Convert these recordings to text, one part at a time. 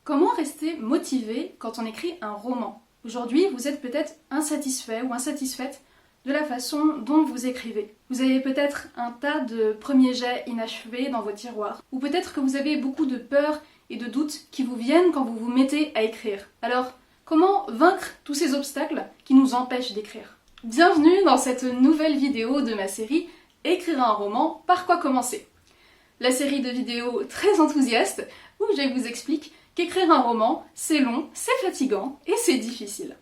Comment rester motivé quand on écrit un roman? Aujourd'hui, vous êtes peut-être insatisfait ou insatisfaite de la façon dont vous écrivez. Vous avez peut-être un tas de premiers jets inachevés dans vos tiroirs. Ou peut-être que vous avez beaucoup de peurs et de doutes qui vous viennent quand vous vous mettez à écrire. Alors, comment vaincre tous ces obstacles qui nous empêchent d'écrire? Bienvenue dans cette nouvelle vidéo de ma série Écrire un roman, par quoi commencer? La série de vidéos très enthousiaste où je vous explique qu'écrire un roman, c'est long, c'est fatigant et c'est difficile.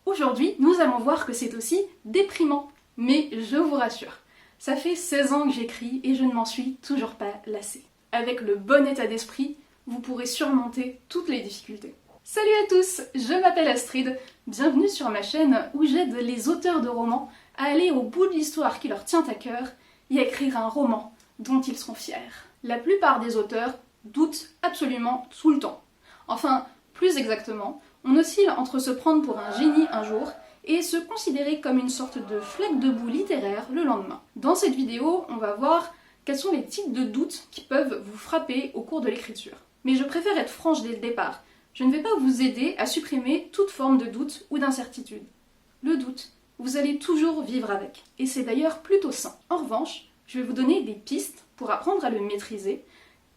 Aujourd'hui, nous allons voir que c'est aussi déprimant, mais je vous rassure, ça fait 16 ans que j'écris et je ne m'en suis toujours pas lassée. Avec le bon état d'esprit, vous pourrez surmonter toutes les difficultés. Salut à tous, je m'appelle Astrid, bienvenue sur ma chaîne où j'aide les auteurs de romans à aller au bout de l'histoire qui leur tient à cœur et à écrire un roman dont ils seront fiers. La plupart des auteurs doutent absolument tout le temps. Enfin, plus exactement, on oscille entre se prendre pour un génie un jour et se considérer comme une sorte de flaque de boue littéraire le lendemain. Dans cette vidéo, on va voir quels sont les types de doutes qui peuvent vous frapper au cours de l'écriture. Mais je préfère être franche dès le départ. Je ne vais pas vous aider à supprimer toute forme de doute ou d'incertitude. Le doute, vous allez toujours vivre avec, et c'est d'ailleurs plutôt sain. En revanche, je vais vous donner des pistes pour apprendre à le maîtriser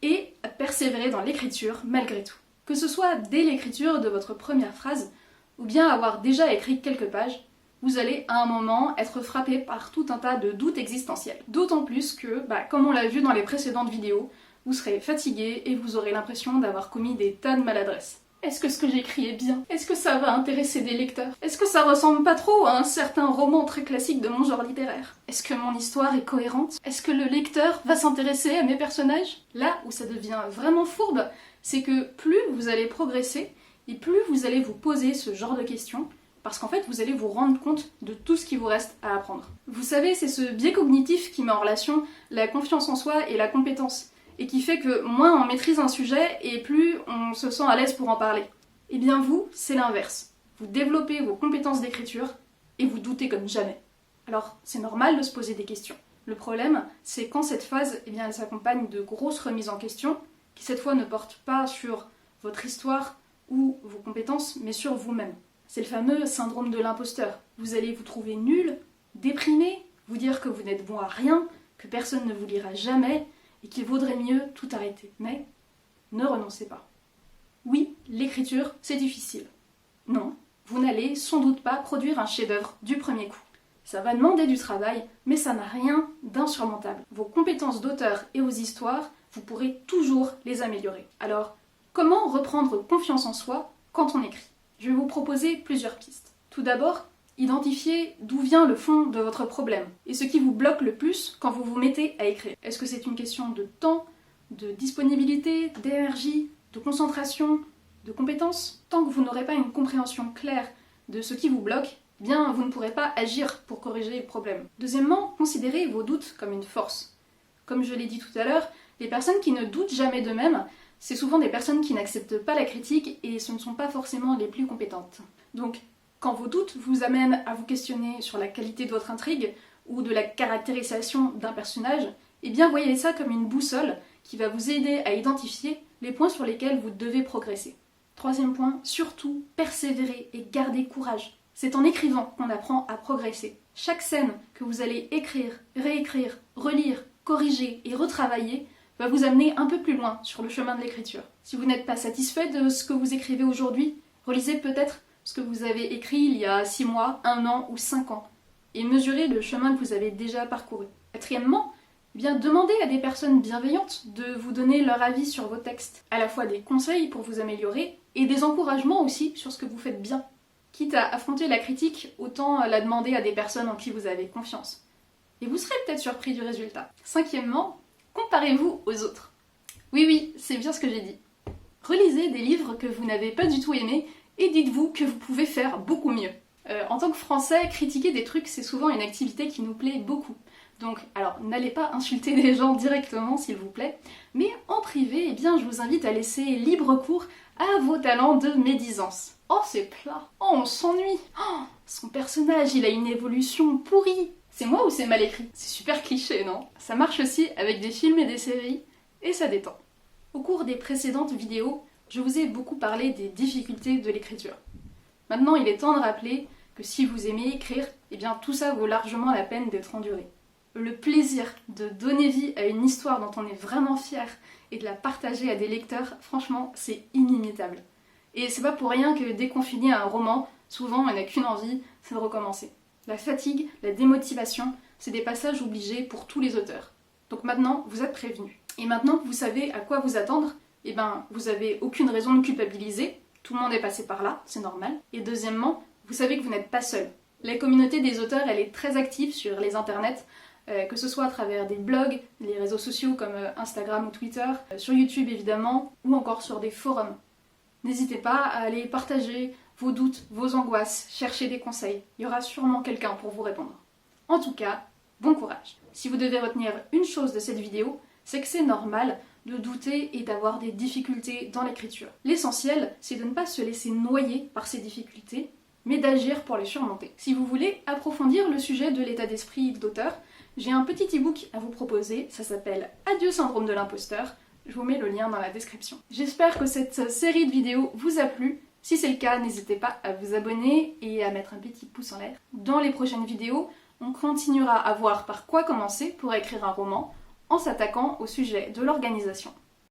et à persévérer dans l'écriture malgré tout. Que ce soit dès l'écriture de votre première phrase, ou bien avoir déjà écrit quelques pages, vous allez à un moment être frappé par tout un tas de doutes existentiels. D'autant plus que, comme on l'a vu dans les précédentes vidéos, vous serez fatigué et vous aurez l'impression d'avoir commis des tas de maladresses. Est-ce que ce que j'écris est bien? Est-ce que ça va intéresser des lecteurs? Est-ce que ça ressemble pas trop à un certain roman très classique de mon genre littéraire? Est-ce que mon histoire est cohérente? Est-ce que le lecteur va s'intéresser à mes personnages? Là où ça devient vraiment fourbe, c'est que plus vous allez progresser et plus vous allez vous poser ce genre de questions, parce qu'en fait vous allez vous rendre compte de tout ce qui vous reste à apprendre. Vous savez, c'est ce biais cognitif qui met en relation la confiance en soi et la compétence, et qui fait que moins on maîtrise un sujet et plus on se sent à l'aise pour en parler. Et bien vous, c'est l'inverse. Vous développez vos compétences d'écriture et vous doutez comme jamais. Alors c'est normal de se poser des questions. Le problème, c'est quand cette phase, elle s'accompagne de grosses remises en question, qui cette fois ne portent pas sur votre histoire ou vos compétences, mais sur vous-même. C'est le fameux syndrome de l'imposteur. Vous allez vous trouver nul, déprimé, vous dire que vous n'êtes bon à rien, que personne ne vous lira jamais, et qu'il vaudrait mieux tout arrêter. Mais ne renoncez pas. Oui, l'écriture, c'est difficile. Non, vous n'allez sans doute pas produire un chef-d'œuvre du premier coup. Ça va demander du travail, mais ça n'a rien d'insurmontable. Vos compétences d'auteur et vos histoires, vous pourrez toujours les améliorer. Alors, comment reprendre confiance en soi quand on écrit? Je vais vous proposer plusieurs pistes. Tout d'abord, identifiez d'où vient le fond de votre problème et ce qui vous bloque le plus quand vous vous mettez à écrire. Est-ce que c'est une question de temps, de disponibilité, d'énergie, de concentration, de compétences? Tant que vous n'aurez pas une compréhension claire de ce qui vous bloque, eh bien vous ne pourrez pas agir pour corriger le problème. Deuxièmement, considérez vos doutes comme une force. Comme je l'ai dit tout à l'heure, les personnes qui ne doutent jamais d'eux-mêmes, c'est souvent des personnes qui n'acceptent pas la critique et ce ne sont pas forcément les plus compétentes. Donc, quand vos doutes vous amènent à vous questionner sur la qualité de votre intrigue ou de la caractérisation d'un personnage, eh bien voyez ça comme une boussole qui va vous aider à identifier les points sur lesquels vous devez progresser. Troisième point, surtout, persévérez et gardez courage. C'est en écrivant qu'on apprend à progresser. Chaque scène que vous allez écrire, réécrire, relire, corriger et retravailler va vous amener un peu plus loin sur le chemin de l'écriture. Si vous n'êtes pas satisfait de ce que vous écrivez aujourd'hui, relisez peut-être ce que vous avez écrit il y a 6 mois, 1 an ou 5 ans, et mesurez le chemin que vous avez déjà parcouru. Quatrièmement, demandez à des personnes bienveillantes de vous donner leur avis sur vos textes, à la fois des conseils pour vous améliorer, et des encouragements aussi sur ce que vous faites bien. Quitte à affronter la critique, autant la demander à des personnes en qui vous avez confiance. Et vous serez peut-être surpris du résultat. Cinquièmement, comparez-vous aux autres. Oui, c'est bien ce que j'ai dit. Relisez des livres que vous n'avez pas du tout aimés, et dites-vous que vous pouvez faire beaucoup mieux. En tant que Français, critiquer des trucs, c'est souvent une activité qui nous plaît beaucoup. Donc, alors, n'allez pas insulter des gens directement, s'il vous plaît, mais en privé, je vous invite à laisser libre cours à vos talents de médisance. Oh, c'est plat. Oh, on s'ennuie. Oh, son personnage, il a une évolution pourrie. C'est moi ou c'est mal écrit? C'est super cliché, non? Ça marche aussi avec des films et des séries, et ça détend. Au cours des précédentes vidéos, je vous ai beaucoup parlé des difficultés de l'écriture. Maintenant, il est temps de rappeler que si vous aimez écrire, eh bien tout ça vaut largement la peine d'être enduré. Le plaisir de donner vie à une histoire dont on est vraiment fier et de la partager à des lecteurs, franchement, c'est inimitable. Et c'est pas pour rien que dès qu'on finit un roman, souvent on n'a qu'une envie, c'est de recommencer. La fatigue, la démotivation, c'est des passages obligés pour tous les auteurs. Donc maintenant, vous êtes prévenus. Et maintenant que vous savez à quoi vous attendre, eh ben, vous avez aucune raison de culpabiliser, tout le monde est passé par là, c'est normal. Et deuxièmement, vous savez que vous n'êtes pas seul. La communauté des auteurs, elle est très active sur les internets, que ce soit à travers des blogs, les réseaux sociaux comme Instagram ou Twitter, sur YouTube évidemment, ou encore sur des forums. N'hésitez pas à aller partager vos doutes, vos angoisses, chercher des conseils. Il y aura sûrement quelqu'un pour vous répondre. En tout cas, bon courage. Si vous devez retenir une chose de cette vidéo, c'est que c'est normal de douter et d'avoir des difficultés dans l'écriture. L'essentiel, c'est de ne pas se laisser noyer par ces difficultés, mais d'agir pour les surmonter. Si vous voulez approfondir le sujet de l'état d'esprit d'auteur, j'ai un petit e-book à vous proposer, ça s'appelle Adieu syndrome de l'imposteur, je vous mets le lien dans la description. J'espère que cette série de vidéos vous a plu. Si c'est le cas, n'hésitez pas à vous abonner et à mettre un petit pouce en l'air. Dans les prochaines vidéos, on continuera à voir par quoi commencer pour écrire un roman en s'attaquant au sujet de l'organisation.